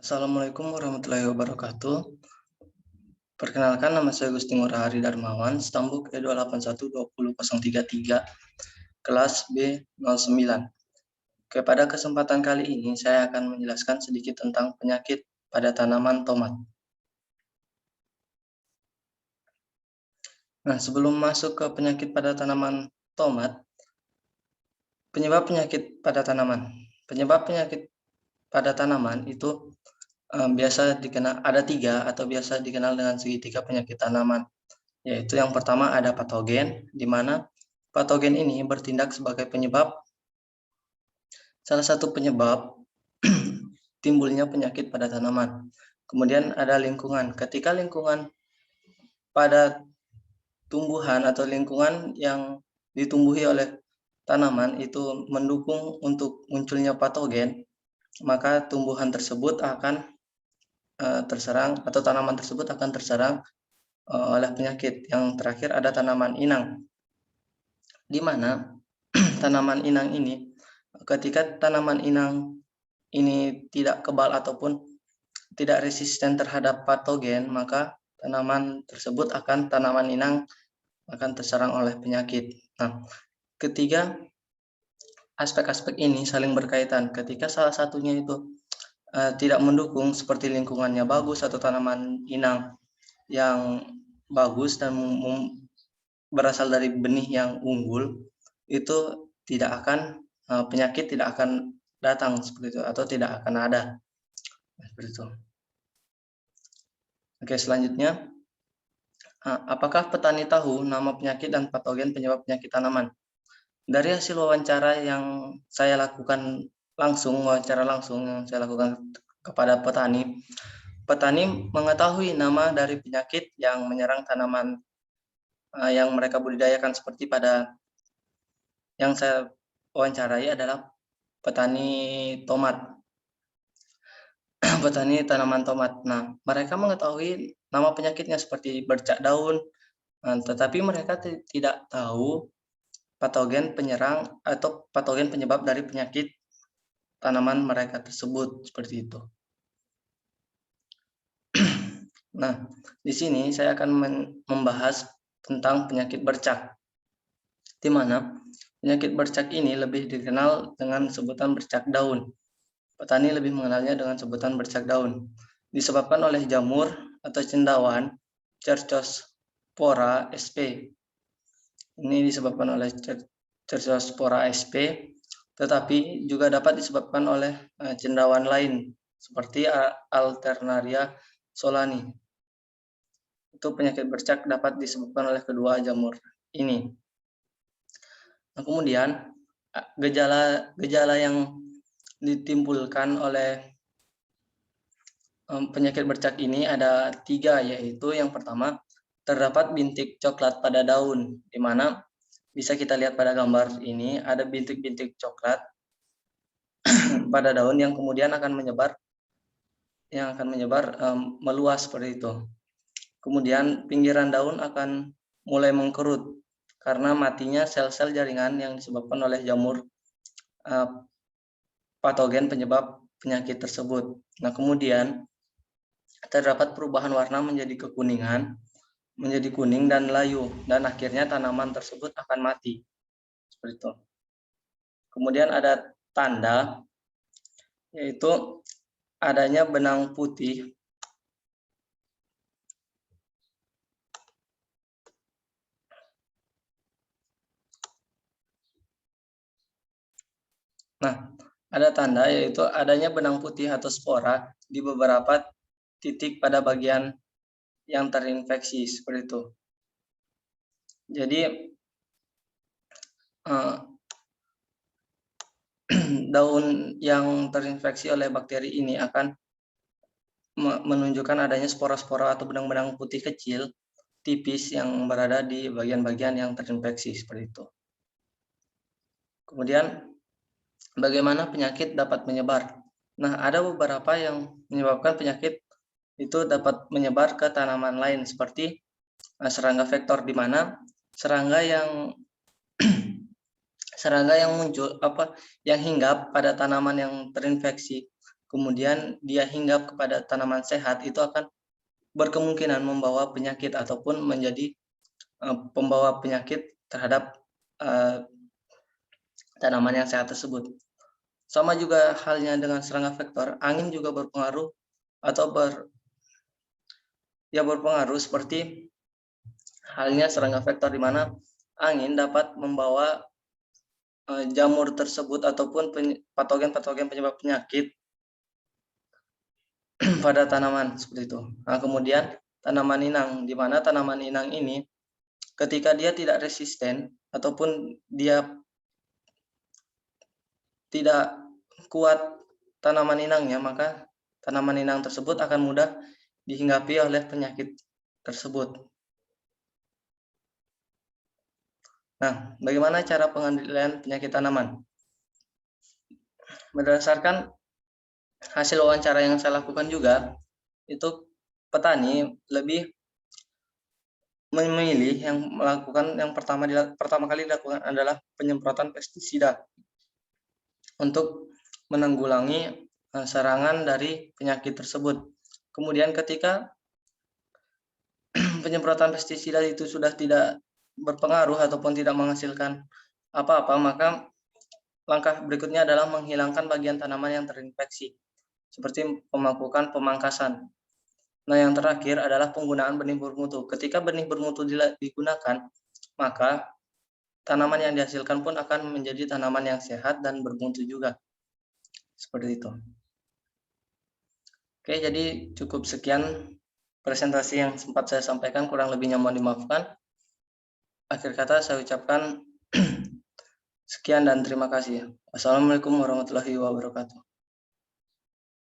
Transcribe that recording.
Assalamualaikum warahmatullahi wabarakatuh. Perkenalkan, nama saya Gusti Ngurahari Darmawan, stambuk E2812033, kelas B09. Pada kesempatan kali ini, saya akan menjelaskan sedikit tentang penyakit pada tanaman tomat. Nah, sebelum masuk ke penyakit pada tanaman tomat, penyebab penyakit pada tanaman. Penyebab penyakit pada tanaman itu biasa dikenal ada 3 atau biasa dikenal dengan segitiga penyakit tanaman, yaitu yang pertama ada patogen, di mana patogen ini bertindak sebagai penyebab, salah satu penyebab timbulnya penyakit pada tanaman. Kemudian ada lingkungan, ketika lingkungan pada tumbuhan atau lingkungan yang ditumbuhi oleh tanaman itu mendukung untuk munculnya patogen, maka tumbuhan tersebut akan terserang atau tanaman tersebut akan terserang oleh penyakit. Yang terakhir ada tanaman inang, di mana tanaman inang ini, ketika tanaman inang ini tidak kebal ataupun tidak resisten terhadap patogen, maka tanaman inang akan terserang oleh penyakit. Nah, ketiga aspek-aspek ini saling berkaitan. Ketika salah satunya itu tidak mendukung, seperti lingkungannya bagus atau tanaman inang yang bagus dan berasal dari benih yang unggul, itu penyakit tidak akan datang seperti itu atau tidak akan ada seperti itu. Oke, selanjutnya, apakah petani tahu nama penyakit dan patogen penyebab penyakit tanaman? Dari hasil wawancara yang saya lakukan langsung yang saya lakukan kepada petani mengetahui nama dari penyakit yang menyerang tanaman yang mereka budidayakan, seperti pada yang saya wawancarai adalah petani tomat, petani tanaman tomat. Nah, mereka mengetahui nama penyakitnya seperti bercak daun, tetapi mereka tidak tahu patogen penyerang atau patogen penyebab dari penyakit tanaman mereka tersebut, seperti itu. Nah, di sini saya akan membahas tentang penyakit bercak, di mana penyakit bercak ini lebih dikenal dengan sebutan bercak daun. Petani lebih mengenalnya dengan sebutan bercak daun. Disebabkan oleh jamur atau cendawan Cercospora sp. Ini disebabkan oleh Cercospora sp, tetapi juga dapat disebabkan oleh cendawan lain seperti Alternaria solani. Itu penyakit bercak dapat disebabkan oleh kedua jamur ini. Nah, kemudian gejala yang ditimbulkan oleh penyakit bercak ini ada 3, yaitu yang pertama, terdapat bintik coklat pada daun, di mana bisa kita lihat pada gambar ini ada bintik-bintik coklat pada daun yang kemudian akan menyebar meluas seperti itu. Kemudian pinggiran daun akan mulai mengkerut karena matinya sel-sel jaringan yang disebabkan oleh jamur patogen penyebab penyakit tersebut. Nah, kemudian terdapat perubahan warna menjadi kekuningan, menjadi kuning dan layu, dan akhirnya tanaman tersebut akan mati. Seperti itu. Kemudian ada tanda, yaitu adanya benang putih ada tanda, yaitu adanya benang putih atau spora di beberapa titik pada bagian yang terinfeksi, seperti itu. Jadi daun yang terinfeksi oleh bakteri ini akan menunjukkan adanya spora-spora atau benang-benang putih kecil tipis yang berada di bagian-bagian yang terinfeksi, seperti itu. Kemudian bagaimana penyakit dapat menyebar? Nah, ada beberapa yang menyebabkan penyakit itu dapat menyebar ke tanaman lain, seperti serangga vektor, di mana serangga yang muncul yang hinggap pada tanaman yang terinfeksi, kemudian dia hinggap kepada tanaman sehat, itu akan berkemungkinan membawa penyakit ataupun menjadi pembawa penyakit terhadap tanaman yang sehat tersebut. Sama juga halnya dengan serangga vektor, angin juga berpengaruh atau berpengaruh seperti halnya serangga vektor, di mana angin dapat membawa jamur tersebut ataupun patogen-patogen penyebab penyakit pada tanaman seperti itu. Nah, kemudian tanaman inang, di mana tanaman inang ini ketika dia tidak resisten ataupun dia tidak kuat tanaman inangnya, maka tanaman inang tersebut akan mudah dihinggapi oleh penyakit tersebut. Nah, bagaimana cara pengendalian penyakit tanaman? Berdasarkan hasil wawancara yang saya lakukan juga, itu petani lebih memilih yang pertama kali dilakukan adalah penyemprotan pestisida untuk menanggulangi serangan dari penyakit tersebut. Kemudian ketika penyemprotan pestisida itu sudah tidak berpengaruh ataupun tidak menghasilkan apa-apa, maka langkah berikutnya adalah menghilangkan bagian tanaman yang terinfeksi, seperti melakukan pemangkasan. Nah, yang terakhir adalah penggunaan benih bermutu. Ketika benih bermutu digunakan, maka tanaman yang dihasilkan pun akan menjadi tanaman yang sehat dan bermutu juga. Seperti itu. Oke, jadi cukup sekian presentasi yang sempat saya sampaikan, kurang lebihnya mohon dimaafkan. Akhir kata saya ucapkan sekian dan terima kasih. Wassalamualaikum warahmatullahi wabarakatuh.